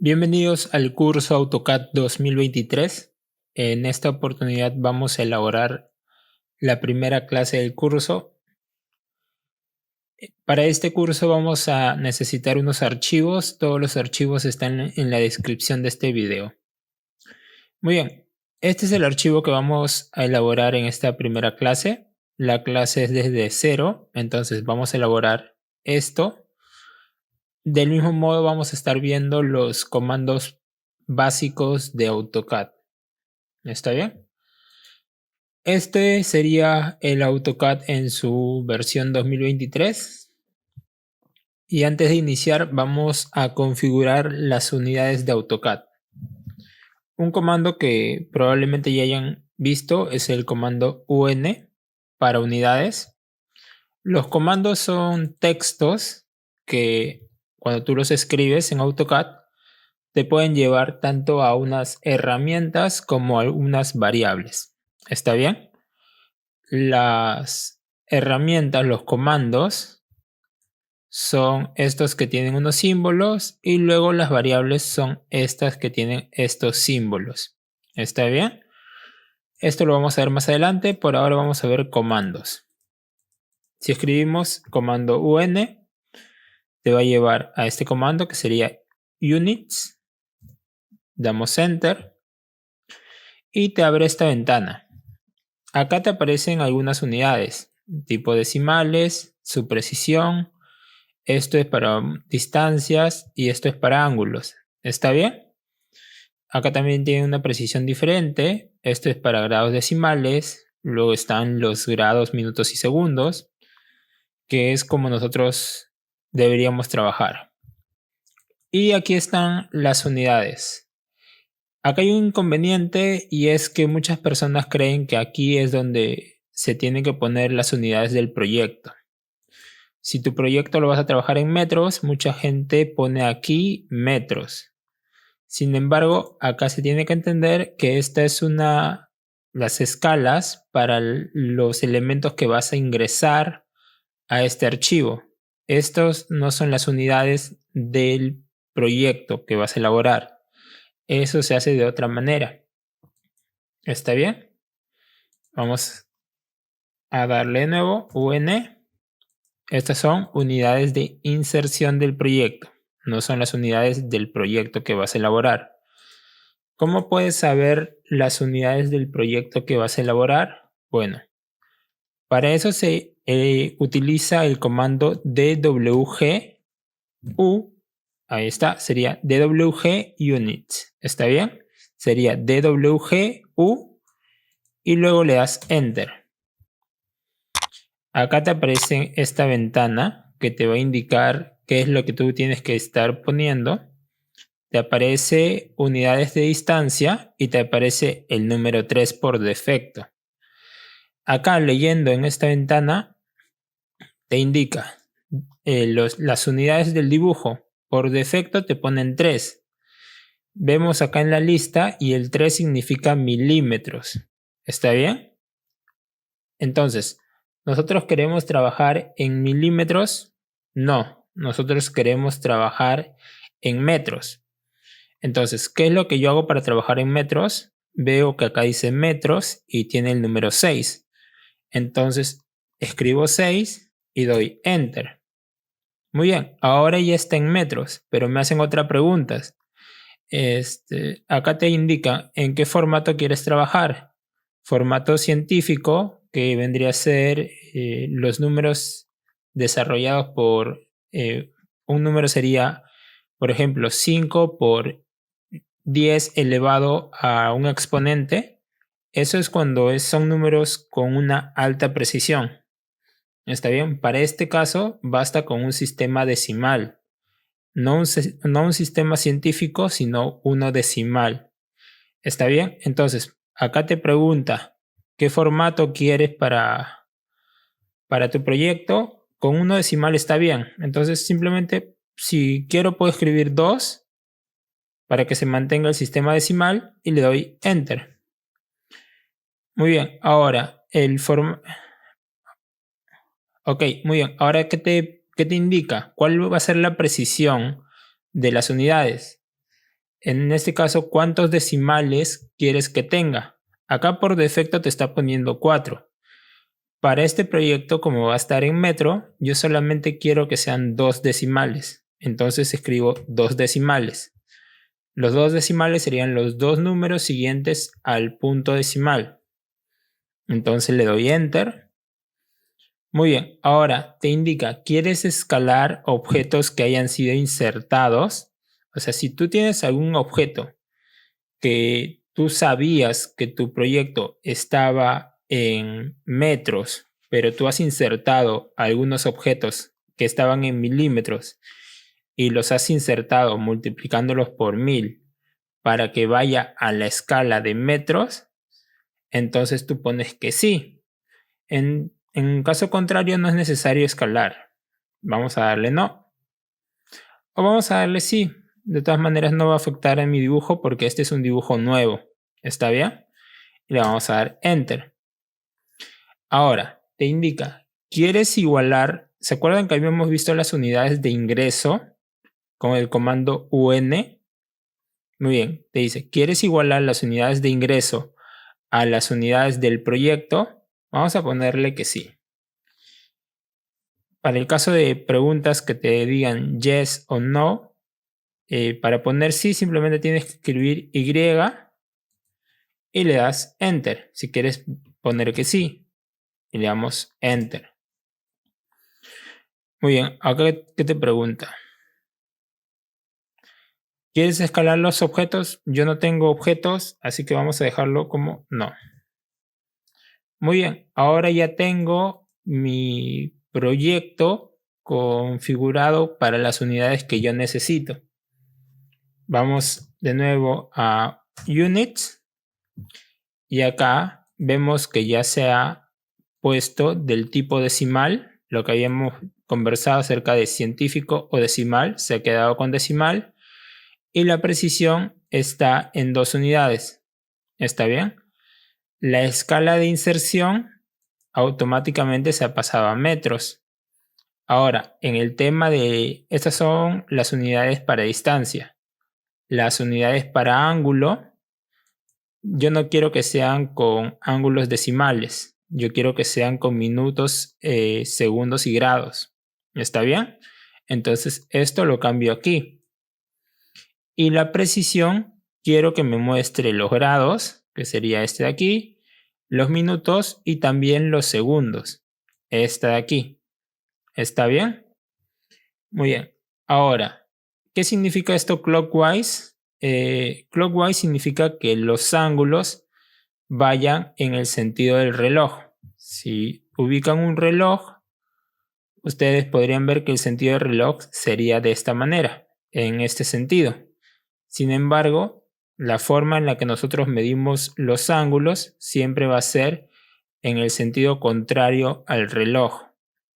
Bienvenidos al curso AutoCAD 2023. En esta oportunidad vamos a elaborar la primera clase del curso. Para este curso vamos a necesitar unos archivos. Todos los archivos están en la descripción de este video. Muy bien, este es el archivo que vamos a elaborar en esta primera clase. La clase es desde cero, entonces vamos a elaborar esto. Del mismo modo vamos a estar viendo los comandos básicos de AutoCAD. ¿Está bien? Este sería el AutoCAD en su versión 2023. Y antes de iniciar vamos a configurar las unidades de AutoCAD. Un comando que probablemente ya hayan visto es el comando UN para unidades. Los comandos son textos que cuando tú los escribes en AutoCAD te pueden llevar tanto a unas herramientas como a unas variables. ¿Está bien? Las herramientas, los comandos, son estos que tienen unos símbolos y luego las variables son estas que tienen estos símbolos. ¿Está bien? Esto lo vamos a ver más adelante. Por ahora vamos a ver comandos. Si escribimos comando UN, te va a llevar a este comando que sería units. Damos enter y te abre esta ventana. Acá te aparecen algunas unidades, tipo decimales, su precisión. Esto es para distancias y esto es para ángulos. ¿Está bien? Acá también tiene una precisión diferente. Esto es para grados decimales. Luego están los grados, minutos y segundos, que es como nosotros deberíamos trabajar. Y aquí están las unidades. Acá hay un inconveniente y es que muchas personas creen que aquí es donde se tienen que poner las unidades del proyecto. Si tu proyecto lo vas a trabajar en metros, mucha gente pone aquí metros. Sin embargo, acá se tiene que entender que esta es las escalas para los elementos que vas a ingresar a este archivo. Estos no son las unidades del proyecto que vas a elaborar. Eso se hace de otra manera. ¿Está bien? Vamos a darle de nuevo UN. Estas son unidades de inserción del proyecto. No son las unidades del proyecto que vas a elaborar. ¿Cómo puedes saber las unidades del proyecto que vas a elaborar? Bueno, para eso se utiliza el comando DWG U. Ahí está, sería DWG units. ¿Está bien? Sería DWG U y luego le das enter. Acá te aparece esta ventana que te va a indicar qué es lo que tú tienes que estar poniendo. Te aparece unidades de distancia y te aparece el número 3 por defecto. Acá leyendo en esta ventana te indica las unidades del dibujo. Por defecto te ponen 3. Vemos acá en la lista y el 3 significa milímetros. ¿Está bien? Entonces, ¿nosotros queremos trabajar en milímetros? No, nosotros queremos trabajar en metros. Entonces, ¿qué es lo que yo hago para trabajar en metros? Veo que acá dice metros y tiene el número 6. Entonces, escribo 6 y doy enter. Muy bien, ahora ya está en metros, pero me hacen otra pregunta. Acá te indica en qué formato quieres trabajar. Formato científico, que vendría a ser los números desarrollados por un número sería, por ejemplo, 5 por 10 elevado a un exponente. Eso es cuando son números con una alta precisión. ¿Está bien? Para este caso basta con un sistema decimal. No un sistema científico, sino uno decimal. ¿Está bien? Entonces, acá te pregunta, ¿qué formato quieres para tu proyecto? Con uno decimal está bien. Entonces, simplemente, si quiero, puedo escribir 2 para que se mantenga el sistema decimal y le doy enter. Muy bien, ahora Ok, muy bien. Ahora, ¿qué te indica? ¿Cuál va a ser la precisión de las unidades? En este caso, ¿cuántos decimales quieres que tenga? Acá por defecto te está poniendo 4. Para este proyecto, como va a estar en metro, yo solamente quiero que sean 2 decimales. Entonces escribo 2 decimales. Los 2 decimales serían los 2 números siguientes al punto decimal. Entonces le doy Enter. Muy bien, ahora te indica, ¿quieres escalar objetos que hayan sido insertados? O sea, si tú tienes algún objeto que tú sabías que tu proyecto estaba en metros, pero tú has insertado algunos objetos que estaban en milímetros y los has insertado multiplicándolos por 1000 para que vaya a la escala de metros, entonces tú pones que sí. En caso contrario, no es necesario escalar. Vamos a darle no. O vamos a darle sí. De todas maneras no va a afectar a mi dibujo porque este es un dibujo nuevo. ¿Está bien? Y le vamos a dar Enter. Ahora, te indica, ¿quieres igualar? ¿Se acuerdan que habíamos visto las unidades de ingreso con el comando UN? Muy bien, te dice, ¿quieres igualar las unidades de ingreso a las unidades del proyecto? Vamos a ponerle que sí. Para el caso de preguntas que te digan yes o no, para poner sí simplemente tienes que escribir Y y le das Enter. Si quieres poner que sí, y le damos Enter. Muy bien, acá ¿qué te pregunta? ¿Quieres escalar los objetos? Yo no tengo objetos, así que vamos a dejarlo como no. Muy bien, ahora ya tengo mi proyecto configurado para las unidades que yo necesito. Vamos de nuevo a Units y acá vemos que ya se ha puesto del tipo decimal, lo que habíamos conversado acerca de científico o decimal, se ha quedado con decimal y la precisión está en 2 unidades. ¿Está bien? La escala de inserción automáticamente se ha pasado a metros. Ahora, en el tema de, estas son las unidades para distancia. Las unidades para ángulo, yo no quiero que sean con ángulos decimales. Yo quiero que sean con minutos, segundos y grados. ¿Está bien? Entonces, esto lo cambio aquí. Y la precisión, quiero que me muestre los grados, que sería este de aquí, los minutos y también los segundos. Esta de aquí. ¿Está bien? Muy bien. Ahora, ¿qué significa esto clockwise? Clockwise significa que los ángulos vayan en el sentido del reloj. Si ubican un reloj, ustedes podrían ver que el sentido del reloj sería de esta manera, en este sentido. Sin embargo, la forma en la que nosotros medimos los ángulos siempre va a ser en el sentido contrario al reloj.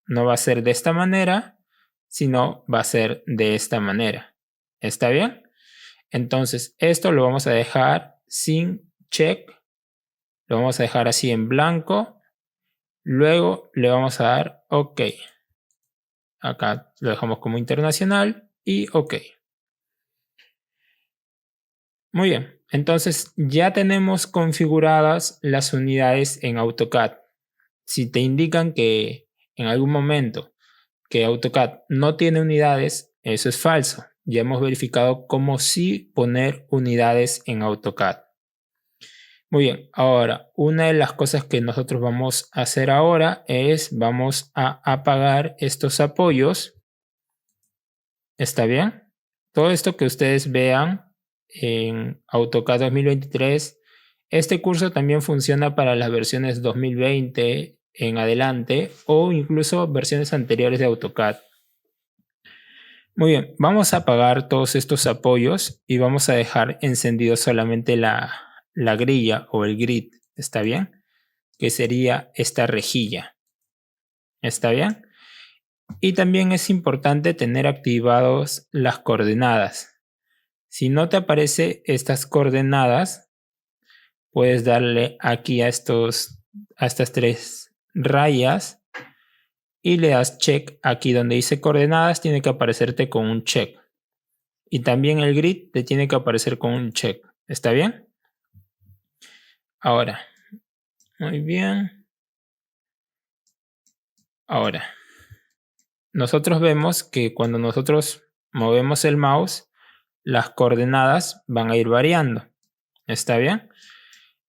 No va a ser de esta manera, sino va a ser de esta manera. ¿Está bien? Entonces, esto lo vamos a dejar sin check. Lo vamos a dejar así en blanco. Luego le vamos a dar OK. Acá lo dejamos como internacional y OK. Muy bien. Entonces ya tenemos configuradas las unidades en AutoCAD. Si te indican que en algún momento que AutoCAD no tiene unidades, eso es falso. Ya hemos verificado cómo sí poner unidades en AutoCAD. Muy bien, ahora una de las cosas que nosotros vamos a hacer ahora es vamos a apagar estos apoyos. ¿Está bien? Todo esto que ustedes vean en AutoCAD 2023, este curso también funciona para las versiones 2020 en adelante o incluso versiones anteriores de AutoCAD. Muy bien, vamos a apagar todos estos apoyos y vamos a dejar encendido solamente la grilla o el grid, ¿está bien? Que sería esta rejilla, ¿está bien? Y también es importante tener activados las coordenadas. Si no te aparecen estas coordenadas, puedes darle aquí a estas 3 rayas y le das check aquí donde dice coordenadas, tiene que aparecerte con un check. Y también el grid te tiene que aparecer con un check. ¿Está bien? Ahora, muy bien. Ahora, nosotros vemos que cuando nosotros movemos el mouse, las coordenadas van a ir variando. ¿Está bien?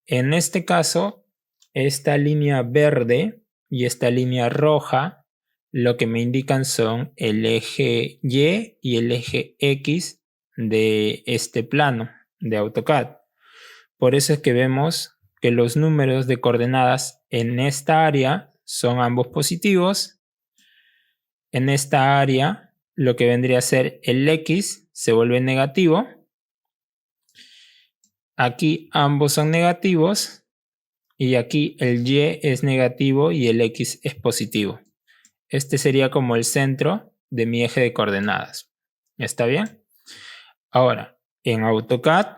En este caso, esta línea verde y esta línea roja, lo que me indican son el eje Y y el eje X de este plano de AutoCAD. Por eso es que vemos que los números de coordenadas en esta área son ambos positivos. En esta área, lo que vendría a ser el X se vuelve negativo. Aquí ambos son negativos. Y aquí el Y es negativo y el X es positivo. Este sería como el centro de mi eje de coordenadas. ¿Está bien? Ahora, en AutoCAD,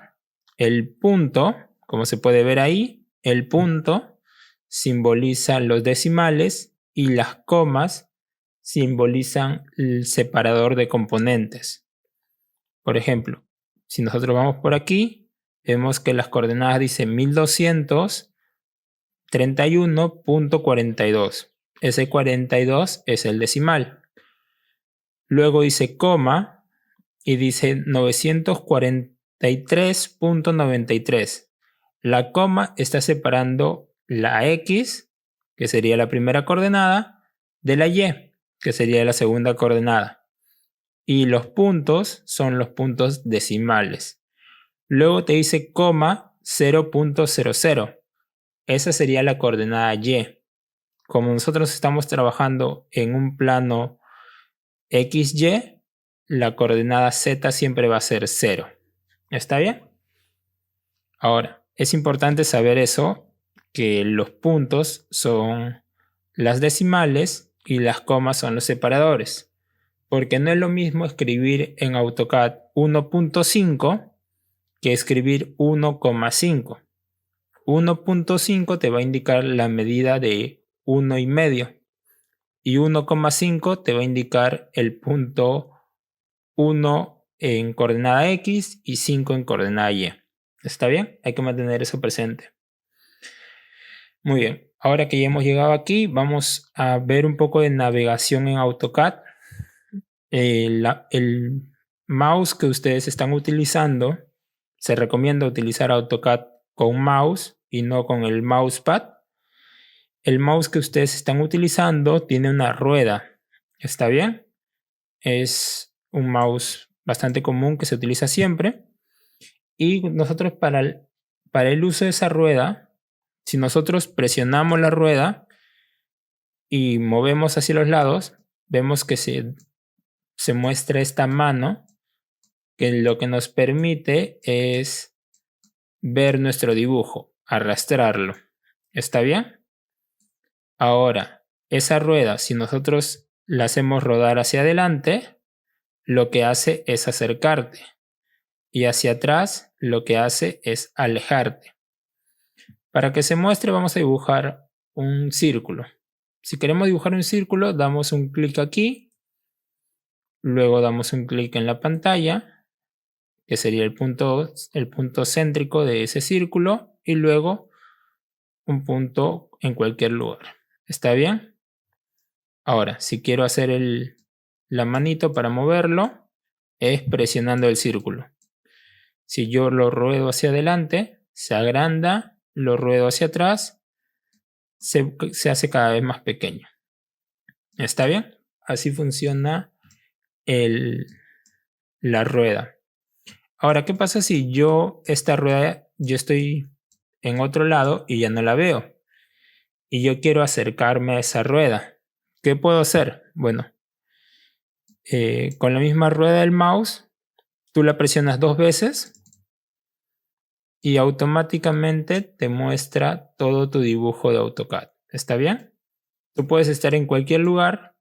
el punto, como se puede ver ahí, el punto simboliza los decimales y las comas simbolizan el separador de componentes. Por ejemplo, si nosotros vamos por aquí, vemos que las coordenadas dicen 1231.42. Ese 42 es el decimal. Luego dice coma y dice 943.93. La coma está separando la X, que sería la primera coordenada, de la Y, que sería la segunda coordenada. Y los puntos son los puntos decimales. Luego te dice coma 0.00. Esa sería la coordenada Y. Como nosotros estamos trabajando en un plano XY, la coordenada Z siempre va a ser 0. ¿Está bien? Ahora, es importante saber eso, que los puntos son las decimales y las comas son los separadores. Porque no es lo mismo escribir en AutoCAD 1.5 que escribir 1,5. 1.5 te va a indicar la medida de 1,5 y 1,5 te va a indicar el punto 1 en coordenada X y 5 en coordenada Y. ¿Está bien? Hay que mantener eso presente. Muy bien. Ahora que ya hemos llegado aquí, vamos a ver un poco de navegación en AutoCAD. El mouse que ustedes están utilizando, se recomienda utilizar AutoCAD con mouse y no con el mousepad. El mouse que ustedes están utilizando tiene una rueda. ¿Está bien? Es un mouse bastante común que se utiliza siempre. Y nosotros para el uso de esa rueda, si nosotros presionamos la rueda y movemos hacia los lados, vemos que se muestra esta mano, que lo que nos permite es ver nuestro dibujo, arrastrarlo. ¿Está bien? Ahora, esa rueda, si nosotros la hacemos rodar hacia adelante, lo que hace es acercarte. Y hacia atrás, lo que hace es alejarte. Para que se muestre, vamos a dibujar un círculo. Si queremos dibujar un círculo, damos un clic aquí. Luego damos un clic en la pantalla, que sería el punto céntrico de ese círculo. Y luego un punto en cualquier lugar. ¿Está bien? Ahora, si quiero hacer la manito para moverlo, es presionando el círculo. Si yo lo ruedo hacia adelante, se agranda, lo ruedo hacia atrás, se hace cada vez más pequeño. ¿Está bien? Así funciona la rueda. Ahora, ¿qué pasa si esta rueda, yo estoy en otro lado y ya no la veo? Y yo quiero acercarme a esa rueda. ¿Qué puedo hacer? Bueno, con la misma rueda del mouse, tú la presionas 2 veces y automáticamente te muestra todo tu dibujo de AutoCAD. ¿Está bien? Tú puedes estar en cualquier lugar,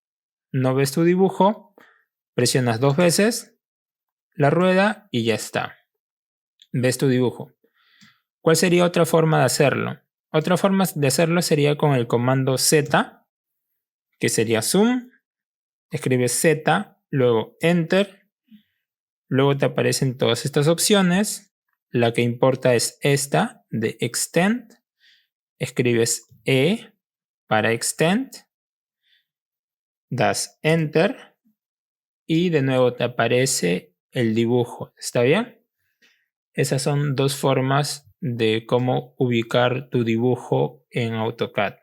no ves tu dibujo, presionas 2 veces la rueda y ya está. Ves tu dibujo. ¿Cuál sería otra forma de hacerlo? Otra forma de hacerlo sería con el comando Z, que sería zoom, escribes Z, luego enter, Luego te aparecen todas estas opciones. La que importa es esta de Extend. Escribes E para Extend. Das Enter. Y de nuevo te aparece el dibujo. ¿Está bien? Esas son dos formas de cómo ubicar tu dibujo en AutoCAD.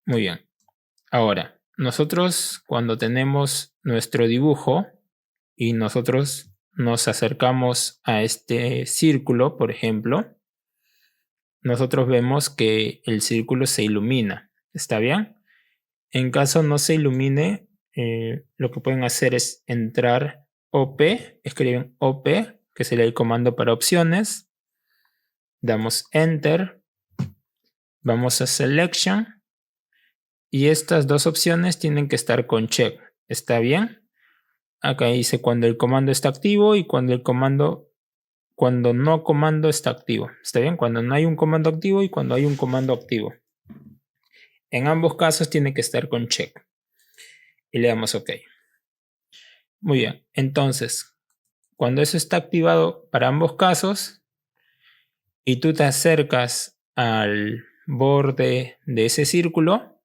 Muy bien. Ahora, nosotros cuando tenemos nuestro dibujo y nosotros nos acercamos a este círculo, por ejemplo, nosotros vemos que el círculo se ilumina. ¿Está bien? En caso no se ilumine, lo que pueden hacer es entrar OP, escriben OP, que sería el comando para opciones. Damos Enter. Vamos a Selection. Y estas dos opciones tienen que estar con check. ¿Está bien? Acá dice cuando el comando está activo y cuando no comando está activo. ¿Está bien? Cuando no hay un comando activo y cuando hay un comando activo. En ambos casos tiene que estar con check. Y le damos OK. Muy bien. Entonces, cuando eso está activado para ambos casos y tú te acercas al borde de ese círculo,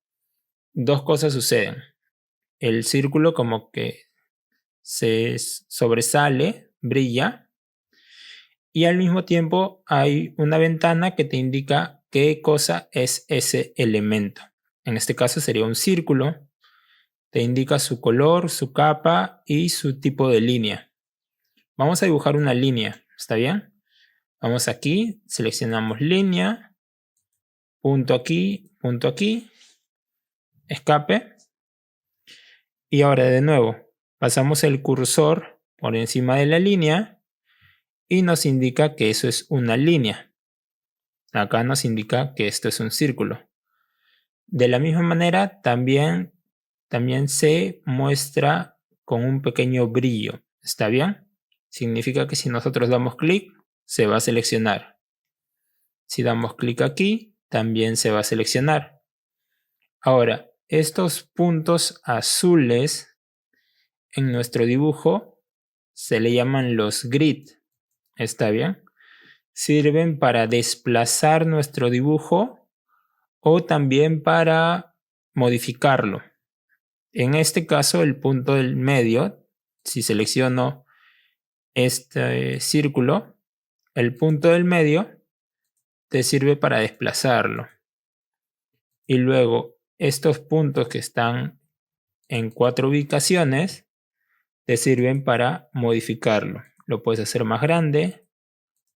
dos cosas suceden. El círculo como que se sobresale, brilla, y al mismo tiempo hay una ventana que te indica qué cosa es ese elemento. En este caso sería un círculo. Te indica su color, su capa y su tipo de línea. Vamos a dibujar una línea, ¿está bien? Vamos aquí, seleccionamos línea, punto aquí, escape. Y ahora de nuevo, pasamos el cursor por encima de la línea y nos indica que eso es una línea. Acá nos indica que esto es un círculo. De la misma manera, también se muestra con un pequeño brillo. ¿Está bien? Significa que si nosotros damos clic, se va a seleccionar. Si damos clic aquí, también se va a seleccionar. Ahora, estos puntos azules en nuestro dibujo se le llaman los grid. ¿Está bien? Sirven para desplazar nuestro dibujo o también para modificarlo. En este caso, el punto del medio, si selecciono este círculo, el punto del medio te sirve para desplazarlo. Y luego, estos puntos que están en 4 ubicaciones te sirven para modificarlo. Lo puedes hacer más grande,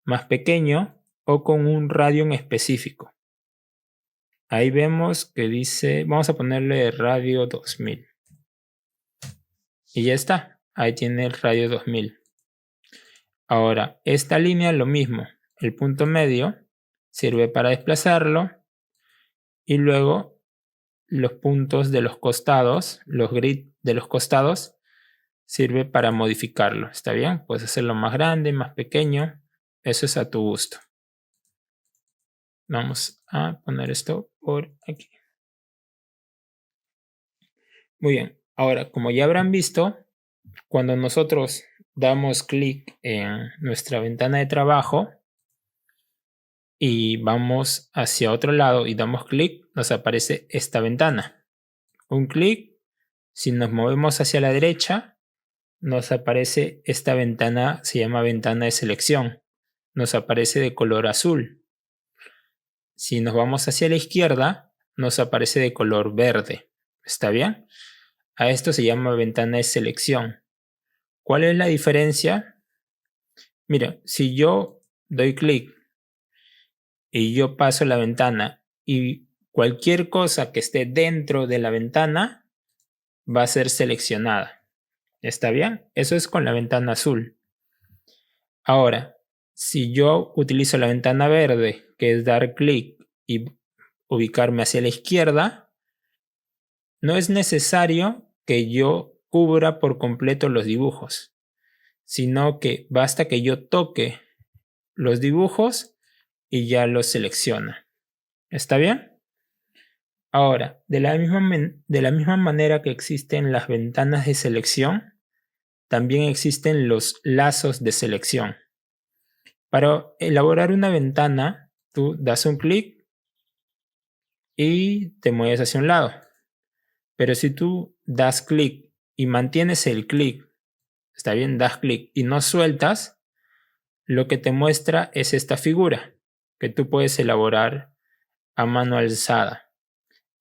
más pequeño o con un radio en específico. Ahí vemos que dice, vamos a ponerle radio 2000. Y ya está, ahí tiene el radio 2000. Ahora, esta línea lo mismo, el punto medio sirve para desplazarlo y luego los puntos de los costados, los grid de los costados, sirve para modificarlo. ¿Está bien? Puedes hacerlo más grande, más pequeño, eso es a tu gusto. Vamos a poner esto por aquí. Muy bien, ahora como ya habrán visto, cuando nosotros damos clic en nuestra ventana de trabajo y vamos hacia otro lado y damos clic, nos aparece esta ventana. Un clic, si nos movemos hacia la derecha, nos aparece esta ventana, se llama ventana de selección. Nos aparece de color azul. Si nos vamos hacia la izquierda, nos aparece de color verde. ¿Está bien? A esto se llama ventana de selección. ¿Cuál es la diferencia? Mira, si yo doy clic y yo paso la ventana y cualquier cosa que esté dentro de la ventana va a ser seleccionada. ¿Está bien? Eso es con la ventana azul. Ahora, si yo utilizo la ventana verde, que es dar clic y ubicarme hacia la izquierda, no es necesario que yo cubra por completo los dibujos, sino que basta que yo toque los dibujos y ya los selecciona. ¿Está bien? Ahora, de la misma manera que existen las ventanas de selección, también existen los lazos de selección. Para elaborar una ventana, tú das un clic y te mueves hacia un lado. Pero si tú das clic y mantienes el clic, está bien, das clic y no sueltas, lo que te muestra es esta figura que tú puedes elaborar a mano alzada.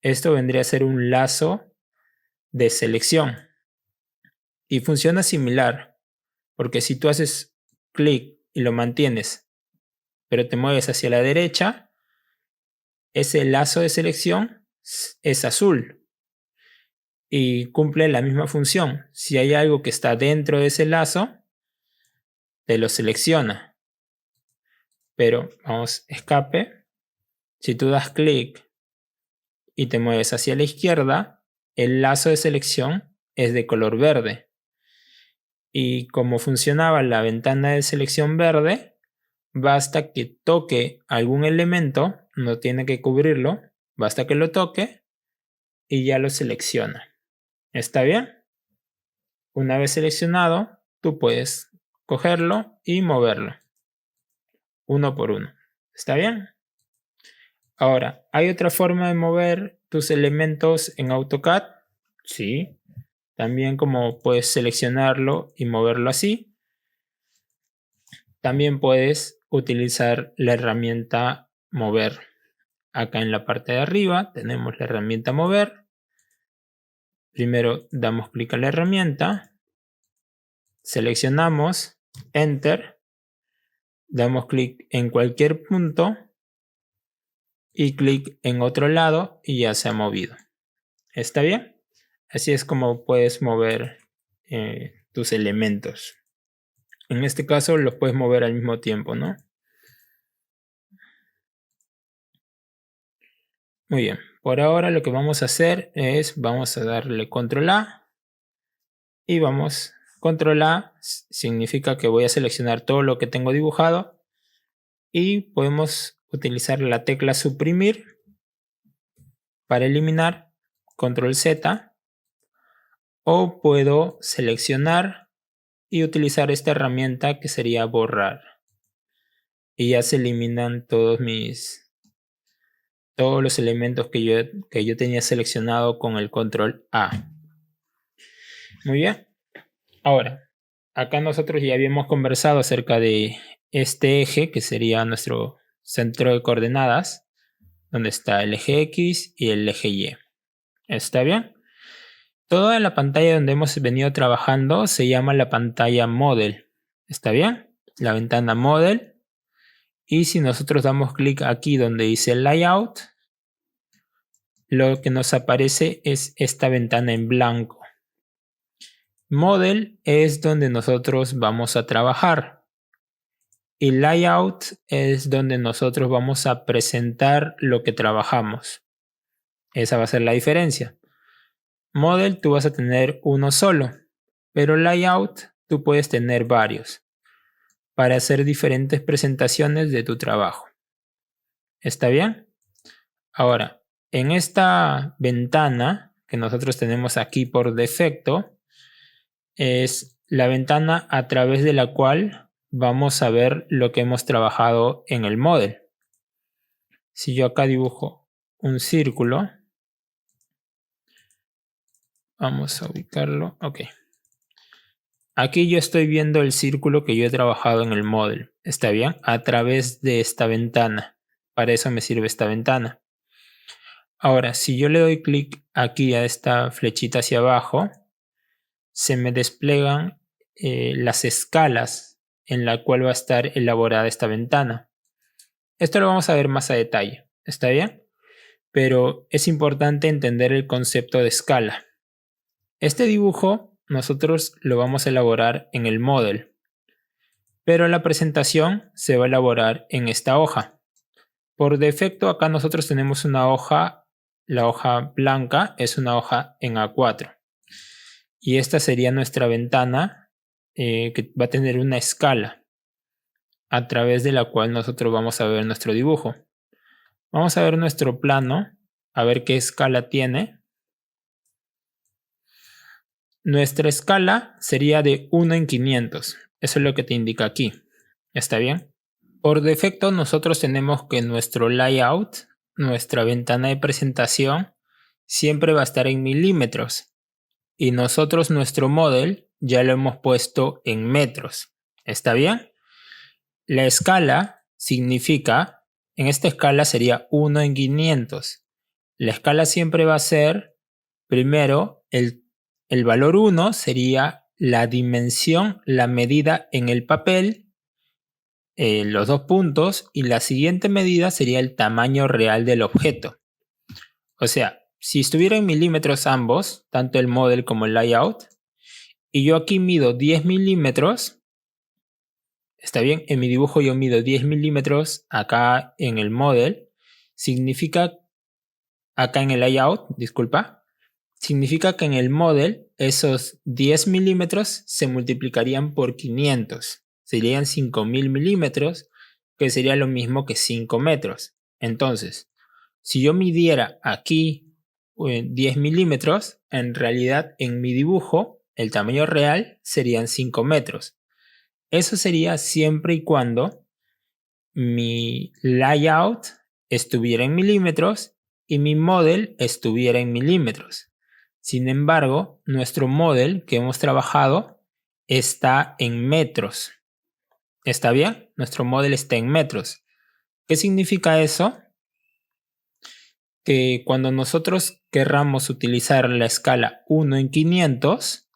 Esto vendría a ser un lazo de selección y funciona similar, porque si tú haces clic y lo mantienes, pero te mueves hacia la derecha, ese lazo de selección es azul y cumple la misma función. Si hay algo que está dentro de ese lazo, te lo selecciona. Pero vamos, escape. Si tú das clic y te mueves hacia la izquierda, el lazo de selección es de color verde. Y como funcionaba la ventana de selección verde, basta que toque algún elemento, no tiene que cubrirlo, basta que lo toque y ya lo selecciona. ¿Está bien? Una vez seleccionado, tú puedes cogerlo y moverlo uno por uno. ¿Está bien? Ahora, ¿hay otra forma de mover tus elementos en AutoCAD? Sí. También como puedes seleccionarlo y moverlo así. También puedes utilizar la herramienta mover. Acá en la parte de arriba tenemos la herramienta mover. Primero damos clic a la herramienta. Seleccionamos Enter. Damos clic en cualquier punto y clic en otro lado y ya se ha movido. ¿Está bien? Así es como puedes mover tus elementos. En este caso los puedes mover al mismo tiempo, ¿no? Muy bien. Por ahora lo que vamos a hacer es, vamos a darle control A y vamos, control A significa que voy a seleccionar todo lo que tengo dibujado y podemos utilizar la tecla suprimir para eliminar, control Z, o puedo seleccionar y utilizar esta herramienta que sería borrar. Y ya se eliminan todos los elementos que yo tenía seleccionado con el control A. Muy bien. Ahora, acá nosotros ya habíamos conversado acerca de este eje que sería nuestro centro de coordenadas, donde está el eje X y el eje Y. ¿Está bien? Toda la pantalla donde hemos venido trabajando se llama la pantalla Model. ¿Está bien? La ventana Model. Y si nosotros damos clic aquí donde dice Layout, lo que nos aparece es esta ventana en blanco. Model es donde nosotros vamos a trabajar. Y Layout es donde nosotros vamos a presentar lo que trabajamos. Esa va a ser la diferencia. Model tú vas a tener uno solo, pero Layout tú puedes tener varios para hacer diferentes presentaciones de tu trabajo. ¿Está bien? Ahora, en esta ventana que nosotros tenemos aquí por defecto, es la ventana a través de la cual vamos a ver lo que hemos trabajado en el model. Si yo acá dibujo un círculo, vamos a ubicarlo, ok. Aquí yo estoy viendo el círculo que yo he trabajado en el model, ¿está bien? A través de esta ventana. Para eso me sirve esta ventana. Ahora, si yo le doy clic aquí a esta flechita hacia abajo, se me desplegan las escalas en la cual va a estar elaborada esta ventana. Esto lo vamos a ver más a detalle, ¿está bien? Pero es importante entender el concepto de escala. Este dibujo nosotros lo vamos a elaborar en el model, pero la presentación se va a elaborar en esta hoja. Por defecto acá nosotros tenemos una hoja, la hoja blanca es una hoja en A4. Y esta sería nuestra ventana que va a tener una escala a través de la cual nosotros vamos a ver nuestro dibujo. Vamos a ver nuestro plano, a ver qué escala tiene. nuestra escala sería de 1 en 500. Eso es lo que te indica aquí. ¿Está bien? Por defecto nosotros tenemos que nuestro layout, nuestra ventana de presentación, siempre va a estar en milímetros. Y nosotros nuestro model ya lo hemos puesto en metros. ¿Está bien? La escala significa, en esta escala sería 1 en 500. La escala siempre va a ser, primero, el valor 1 sería la dimensión, la medida en el papel, los 2 puntos, y la siguiente medida sería el tamaño real del objeto. O sea, si estuviera en milímetros ambos, tanto el model como el layout, y yo aquí mido 10 milímetros, está bien, en mi dibujo yo mido 10 milímetros, acá en el model, significa, acá en el layout, disculpa, significa que en el model esos 10 milímetros se multiplicarían por 500. Serían 5000 milímetros, que sería lo mismo que 5 metros. Entonces, si yo midiera aquí 10 milímetros, en realidad en mi dibujo el tamaño real serían 5 metros. Eso sería siempre y cuando mi layout estuviera en milímetros y mi model estuviera en milímetros. Sin embargo, nuestro model que hemos trabajado está en metros. ¿Está bien? Nuestro model está en metros. ¿Qué significa eso? Que cuando nosotros querramos utilizar la escala 1 en 500,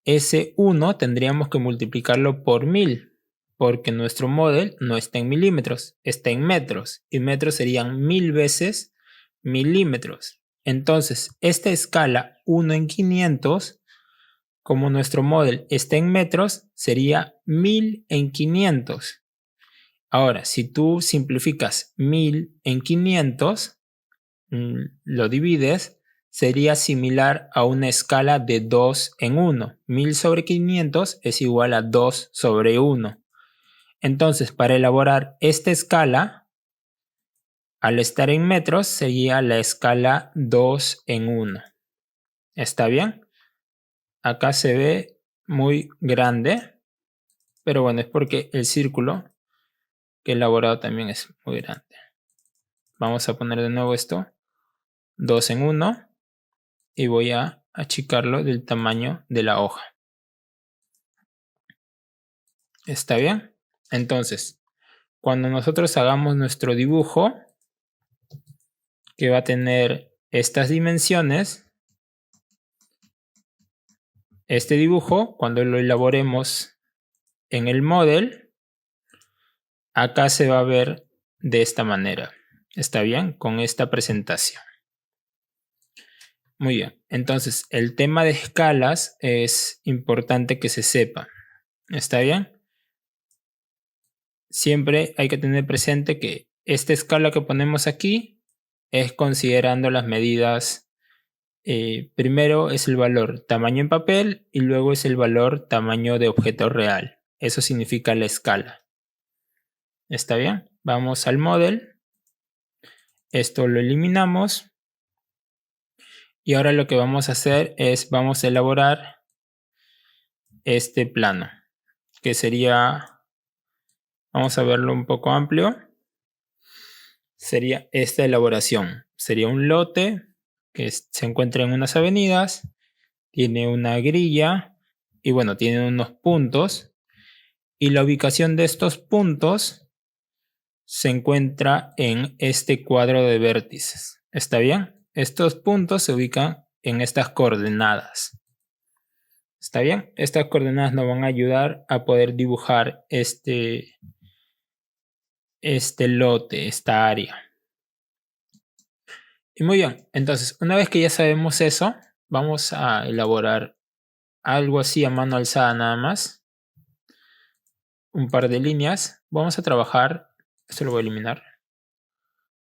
ese 1 tendríamos que multiplicarlo por 1000, porque nuestro model no está en milímetros, está en metros, y metros serían 1000 veces milímetros. Entonces, esta escala 1 en 500, como nuestro model está en metros, sería 1000 en 500. Ahora, si tú simplificas 1000 en 500, lo divides, sería similar a una escala de 2 en 1. 1000 sobre 500 es igual a 2 sobre 1. Entonces, para elaborar esta escala, al estar en metros, sería la escala 2 en 1. ¿Está bien? Acá se ve muy grande, pero bueno, es porque el círculo que he elaborado también es muy grande. Vamos a poner de nuevo esto, 2 en 1, y voy a achicarlo del tamaño de la hoja. ¿Está bien? Entonces, cuando nosotros hagamos nuestro dibujo, que va a tener estas dimensiones, este dibujo, cuando lo elaboremos en el model, acá se va a ver de esta manera. ¿Está bien? Con esta presentación. Muy bien. Entonces, el tema de escalas es importante que se sepa. ¿Está bien? Siempre hay que tener presente que esta escala que ponemos aquí es considerando las medidas. Primero es el valor tamaño en papel y luego es el valor tamaño de objeto real. Eso significa la escala. ¿Está bien? Vamos al model. Esto lo eliminamos. Y ahora lo que vamos a hacer es, vamos a elaborar este plano, que sería, vamos a verlo un poco amplio, sería esta elaboración. Sería un lote que se encuentra en unas avenidas, tiene una grilla y bueno, tiene unos puntos. Y la ubicación de estos puntos se encuentra en este cuadro de vértices. ¿Está bien? Estos puntos se ubican en estas coordenadas. ¿Está bien? Estas coordenadas nos van a ayudar a poder dibujar este lote, esta área. Y muy bien, entonces una vez que ya sabemos eso, vamos a elaborar algo así a mano alzada nada más. Un par de líneas. Vamos a trabajar, esto lo voy a eliminar.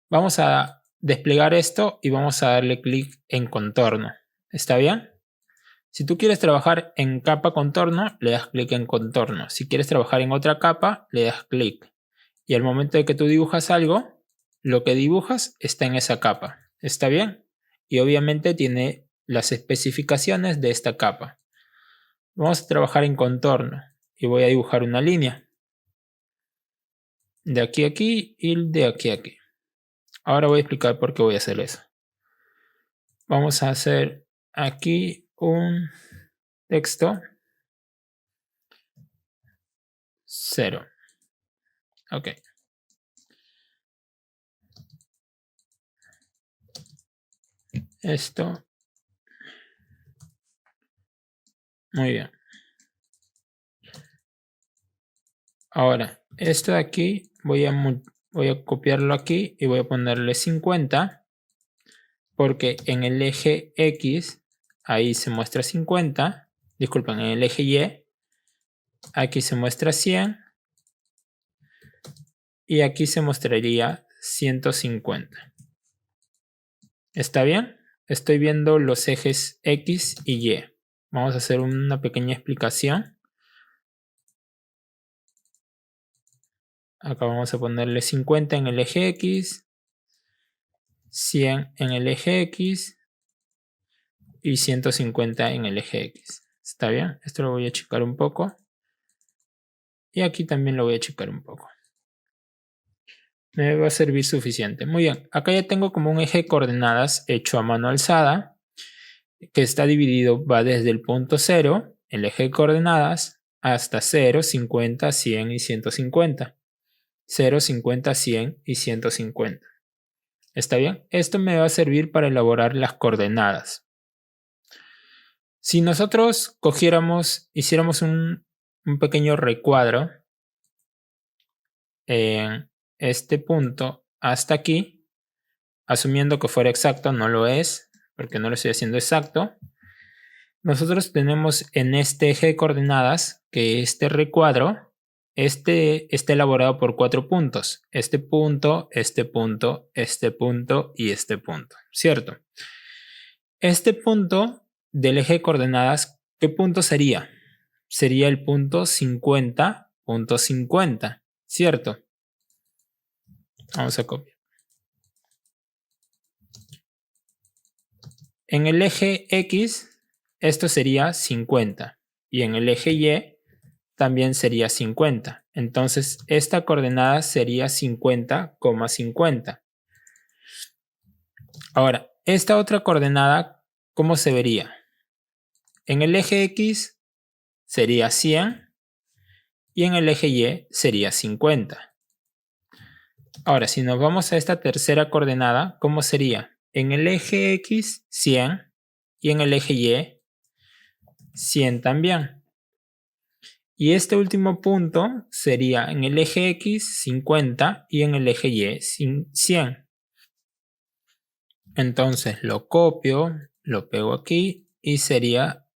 Vamos a desplegar esto y vamos a darle clic en contorno. ¿Está bien? Si tú quieres trabajar en capa contorno, le das clic en contorno. Si quieres trabajar en otra capa, le das clic. Y al momento de que tú dibujas algo, lo que dibujas está en esa capa. ¿Está bien? Y obviamente tiene las especificaciones de esta capa. Vamos a trabajar en contorno y voy a dibujar una línea. De aquí a aquí y de aquí a aquí. Ahora voy a explicar por qué voy a hacer eso. Vamos a hacer aquí un texto 0. Ok. Esto. Muy bien. Ahora, esto de aquí voy a copiarlo aquí y voy a ponerle 50. Porque en el eje X, ahí se muestra 50. Disculpen, en el eje Y, aquí se muestra 100. Y aquí se mostraría 150. ¿Está bien? Estoy viendo los ejes X y Y. Vamos a hacer una pequeña explicación. Acá vamos a ponerle 50 en el eje X, 100 en el eje X y 150 en el eje X. ¿Está bien? Esto lo voy a achicar un poco. Y aquí también lo voy a achicar un poco. Me va a servir suficiente. Muy bien, acá ya tengo como un eje de coordenadas hecho a mano alzada, que está dividido, va desde el punto 0, el eje de coordenadas, hasta 0, 50, 100 y 150. 0, 50, 100 y 150. ¿Está bien? Esto me va a servir para elaborar las coordenadas. Si nosotros hiciéramos un pequeño recuadro en este punto hasta aquí, asumiendo que fuera exacto, no lo es, porque no lo estoy haciendo exacto. Nosotros tenemos en este eje de coordenadas que este recuadro está elaborado por 4 puntos. Este punto, este punto, este punto y este punto, ¿cierto? Este punto del eje de coordenadas, ¿qué punto sería? Sería el punto 50.50, ¿cierto? Vamos a copiar. En el eje X, esto sería 50. Y en el eje Y también sería 50. Entonces, esta coordenada sería 50,50. Ahora, esta otra coordenada, ¿cómo se vería? En el eje X sería 100 y en el eje Y sería 50. Ahora, si nos vamos a esta tercera coordenada, ¿cómo sería? En el eje X, 100 y en el eje Y, 100 también. Y este último punto sería en el eje X, 50 y en el eje Y, 100. Entonces lo copio, lo pego aquí y sería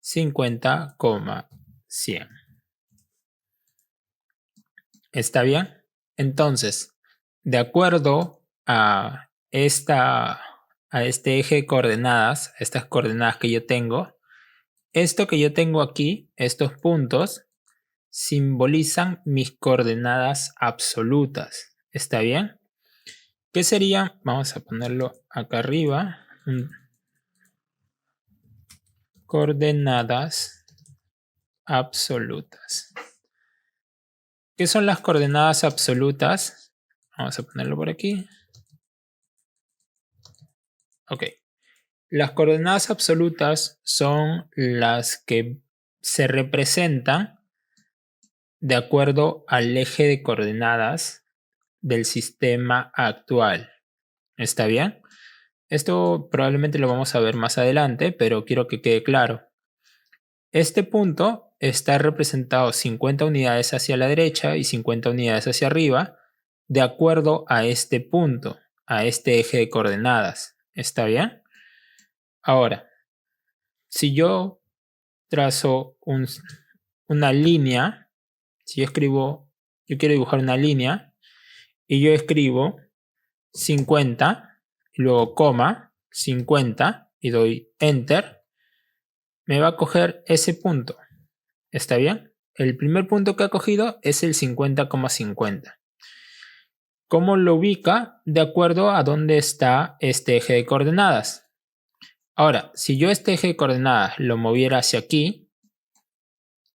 50,100. ¿Está bien? Entonces, de acuerdo a este eje de coordenadas, estas coordenadas que yo tengo, esto que yo tengo aquí, estos puntos, simbolizan mis coordenadas absolutas. ¿Está bien? ¿Qué sería? Vamos a ponerlo acá arriba. Coordenadas absolutas. ¿Qué son las coordenadas absolutas? Vamos a ponerlo por aquí. Ok. Las coordenadas absolutas son las que se representan de acuerdo al eje de coordenadas del sistema actual. ¿Está bien? Esto probablemente lo vamos a ver más adelante, pero quiero que quede claro. Este punto está representado 50 unidades hacia la derecha y 50 unidades hacia arriba, de acuerdo a este punto, a este eje de coordenadas. ¿Está bien? Ahora, si yo trazo una línea, si yo quiero dibujar una línea y yo escribo 50, y luego coma, 50 y doy enter, me va a coger ese punto. ¿Está bien? El primer punto que ha cogido es el 50,50. ¿Cómo lo ubica? De acuerdo a dónde está este eje de coordenadas. Ahora, si yo este eje de coordenadas lo moviera hacia aquí,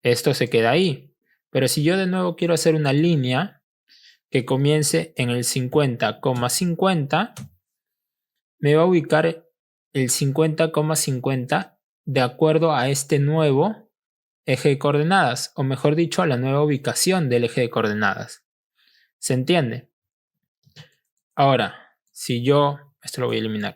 esto se queda ahí. Pero si yo de nuevo quiero hacer una línea que comience en el 50,50, me va a ubicar el 50,50 de acuerdo a este nuevo eje de coordenadas, o mejor dicho, a la nueva ubicación del eje de coordenadas. ¿Se entiende? Ahora, si yo, esto lo voy a eliminar,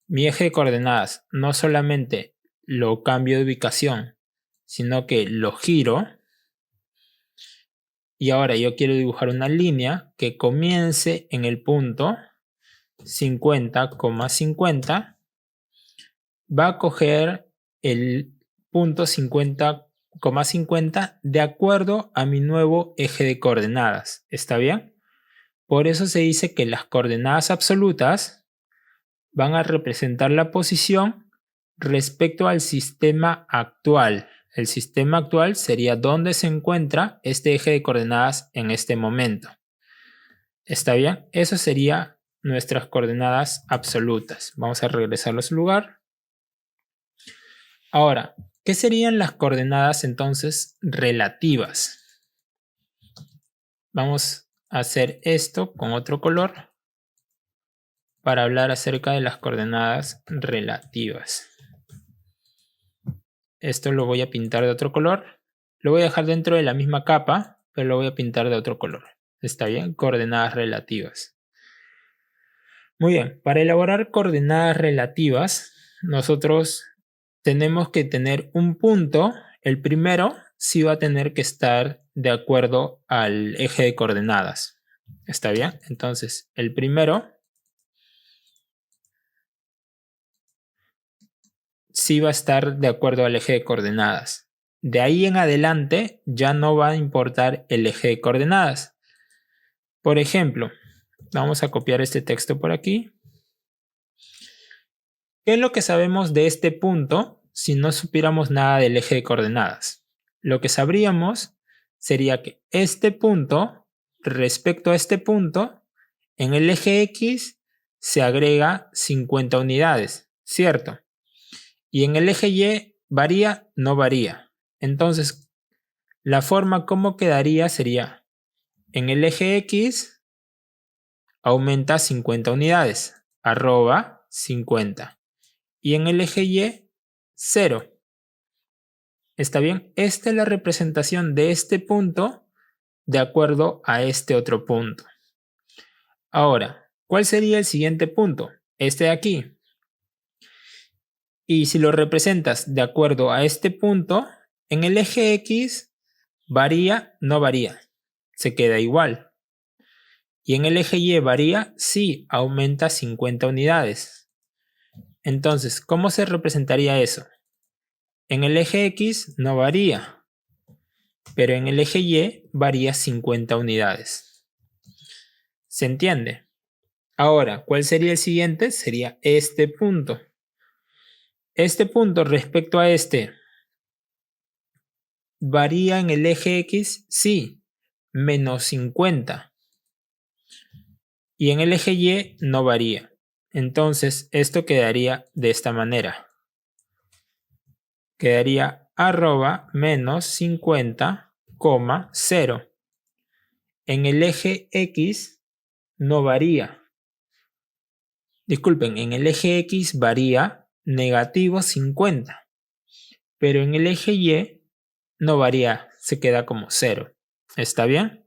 mi eje de coordenadas no solamente lo cambio de ubicación, sino que lo giro, y ahora yo quiero dibujar una línea que comience en el punto 50,50, va a coger el punto 50,50 de acuerdo a mi nuevo eje de coordenadas. ¿Está bien? Por eso se dice que las coordenadas absolutas van a representar la posición respecto al sistema actual. El sistema actual sería donde se encuentra este eje de coordenadas en este momento. ¿Está bien? Eso sería nuestras coordenadas absolutas. Vamos a regresarlo a su lugar. Ahora, ¿qué serían las coordenadas entonces relativas? Vamos a hacer esto con otro color para hablar acerca de las coordenadas relativas. Esto lo voy a pintar de otro color. Lo voy a dejar dentro de la misma capa, pero lo voy a pintar de otro color. ¿Está bien? Coordenadas relativas. Muy bien, para elaborar coordenadas relativas, nosotros tenemos que tener un punto. El primero sí va a tener que estar de acuerdo al eje de coordenadas. ¿Está bien? Entonces, el primero sí va a estar de acuerdo al eje de coordenadas. De ahí en adelante ya no va a importar el eje de coordenadas. Por ejemplo, vamos a copiar este texto por aquí. ¿Qué es lo que sabemos de este punto si no supiéramos nada del eje de coordenadas? Lo que sabríamos sería que este punto, respecto a este punto, en el eje X se agrega 50 unidades, ¿cierto? Y en el eje Y varía, no varía. Entonces, la forma como quedaría sería, en el eje X aumenta 50 unidades, arroba 50. Y en el eje Y, 0. ¿Está bien? Esta es la representación de este punto de acuerdo a este otro punto. Ahora, ¿cuál sería el siguiente punto? Este de aquí. Y si lo representas de acuerdo a este punto, en el eje X varía, no varía, se queda igual. Y en el eje Y varía, sí, aumenta 50 unidades. Entonces, ¿cómo se representaría eso? En el eje X no varía, pero en el eje Y varía 50 unidades. ¿Se entiende? Ahora, ¿cuál sería el siguiente? Sería este punto. Este punto respecto a este, ¿varía en el eje X? Sí, menos 50. Y en el eje Y no varía. Entonces, esto quedaría de esta manera. Quedaría arroba menos 50,0. En el eje X no varía. Disculpen, en el eje X varía negativo 50. Pero en el eje Y no varía, se queda como 0. ¿Está bien?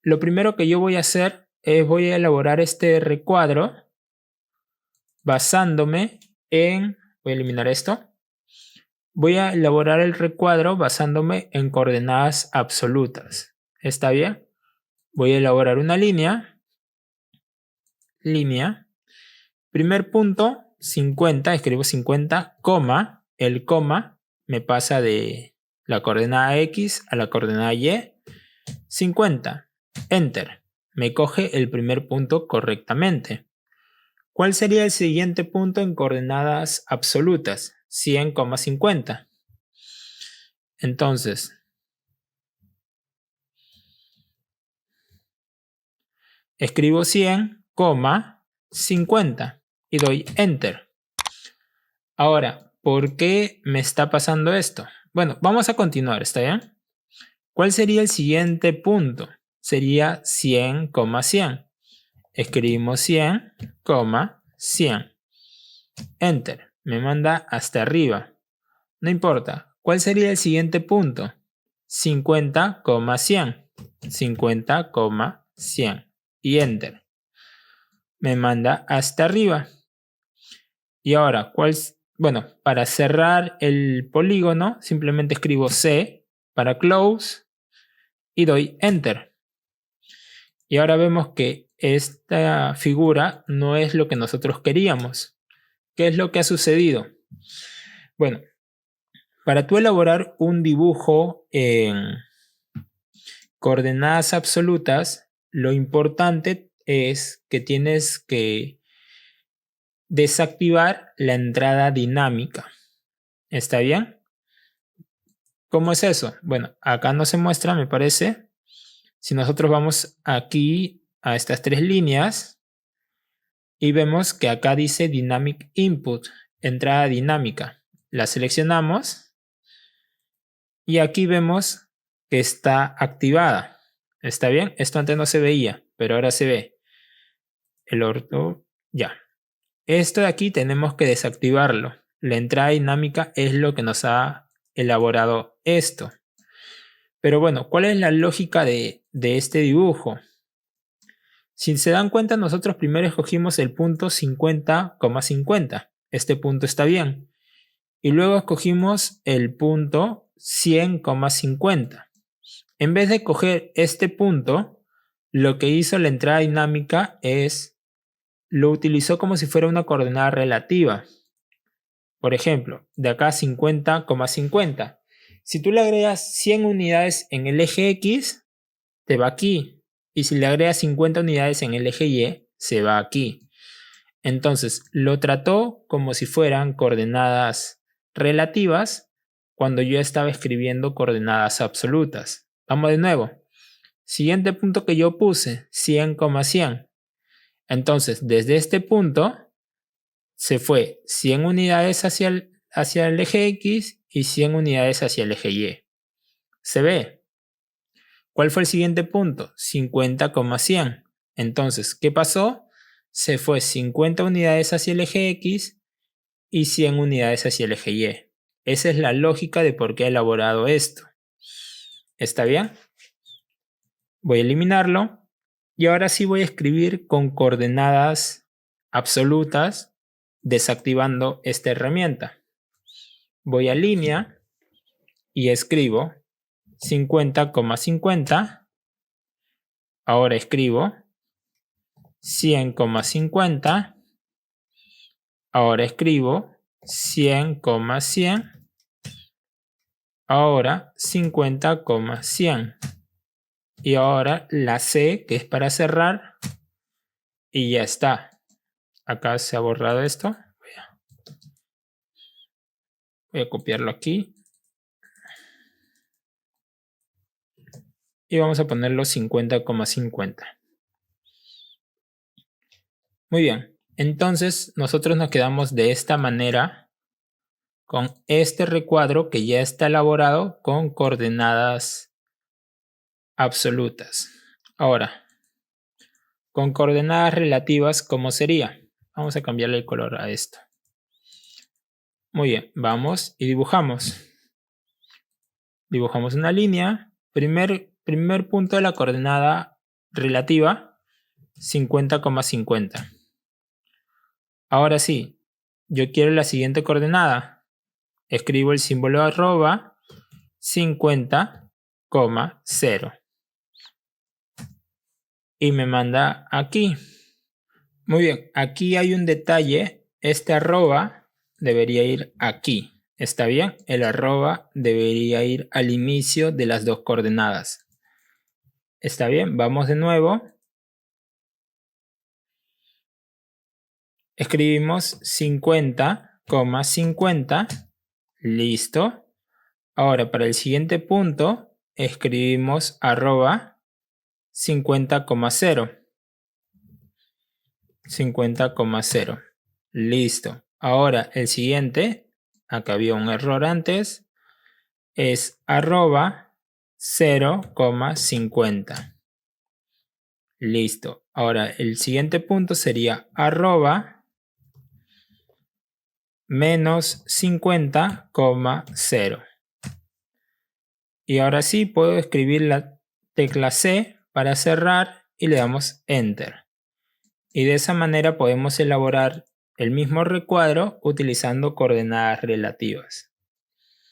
Lo primero que yo voy a hacer es voy a elaborar este recuadro basándome en... Voy a eliminar esto. Voy a elaborar el recuadro basándome en coordenadas absolutas. ¿Está bien? Voy a elaborar una línea. Línea. Primer punto, 50. Escribo 50, coma. El coma me pasa de la coordenada X a la coordenada Y. 50. Enter. Me coge el primer punto correctamente. ¿Cuál sería el siguiente punto en coordenadas absolutas? 100,50. Entonces, escribo 100,50 y doy Enter. Ahora, ¿por qué me está pasando esto? Bueno, vamos a continuar, ¿está bien? ¿Cuál sería el siguiente punto? Sería 100,100. Escribimos 100,100. Enter. Me manda hasta arriba. No importa. ¿Cuál sería el siguiente punto? 50,100. 50,100. Y Enter. Me manda hasta arriba. Y ahora, bueno, para cerrar el polígono, simplemente escribo C para close y doy Enter. Y ahora vemos que esta figura no es lo que nosotros queríamos. ¿Qué es lo que ha sucedido? Bueno, para tú elaborar un dibujo en coordenadas absolutas, lo importante es que tienes que desactivar la entrada dinámica. ¿Está bien? ¿Cómo es eso? Bueno, acá no se muestra, me parece. Si nosotros vamos aquí a estas tres líneas y vemos que acá dice Dynamic Input, entrada dinámica. La seleccionamos y aquí vemos que está activada. ¿Está bien? Esto antes no se veía, pero ahora se ve. El orto, ya. Esto de aquí tenemos que desactivarlo. La entrada dinámica es lo que nos ha elaborado esto. Pero bueno, ¿cuál es la lógica de este dibujo? Si se dan cuenta, nosotros primero escogimos el punto 50,50. Este punto está bien. Y luego escogimos el punto 100,50. En vez de coger este punto, lo que hizo la entrada dinámica es lo utilizó como si fuera una coordenada relativa. Por ejemplo, de acá 50,50. Si tú le agregas 100 unidades en el eje X, te va aquí. Y si le agregas 50 unidades en el eje Y, se va aquí. Entonces, lo trató como si fueran coordenadas relativas cuando yo estaba escribiendo coordenadas absolutas. Vamos de nuevo. Siguiente punto que yo puse, 100,100. Entonces, desde este punto se fue 100 unidades hacia el eje X y 100 unidades hacia el eje Y. ¿Se ve? ¿Cuál fue el siguiente punto? 50,100. Entonces, ¿qué pasó? Se fue 50 unidades hacia el eje X y 100 unidades hacia el eje Y. Esa es la lógica de por qué he elaborado esto. ¿Está bien? Voy a eliminarlo y ahora sí voy a escribir con coordenadas absolutas desactivando esta herramienta. Voy a línea y escribo 50,50. Ahora escribo 100,50. Ahora escribo 100,100. Ahora 50,100. Y ahora la C, que es para cerrar. Y ya está. Acá se ha borrado esto. Voy a copiarlo aquí. Y vamos a ponerlo 50,50. Muy bien. Entonces nosotros nos quedamos de esta manera con este recuadro que ya está elaborado con coordenadas absolutas. Ahora, con coordenadas relativas, ¿cómo sería? Vamos a cambiarle el color a esto. Muy bien, vamos y dibujamos. Dibujamos una línea. Primer punto de la coordenada relativa, 50,50. Ahora sí, yo quiero la siguiente coordenada. Escribo el símbolo arroba 50,0. Y me manda aquí. Muy bien, aquí hay un detalle. Este arroba debería ir aquí. ¿Está bien? El arroba debería ir al inicio de las dos coordenadas. ¿Está bien? Vamos de nuevo. Escribimos 50,50. Listo. Ahora para el siguiente punto escribimos arroba 50,0. 50,0. Listo. Ahora el siguiente. Acá había un error antes. es arroba 0,50. Listo. Ahora el siguiente punto sería arroba menos 50,0. Y ahora sí puedo escribir la tecla C para cerrar y le damos Enter. Y de esa manera podemos elaborar el mismo recuadro utilizando coordenadas relativas.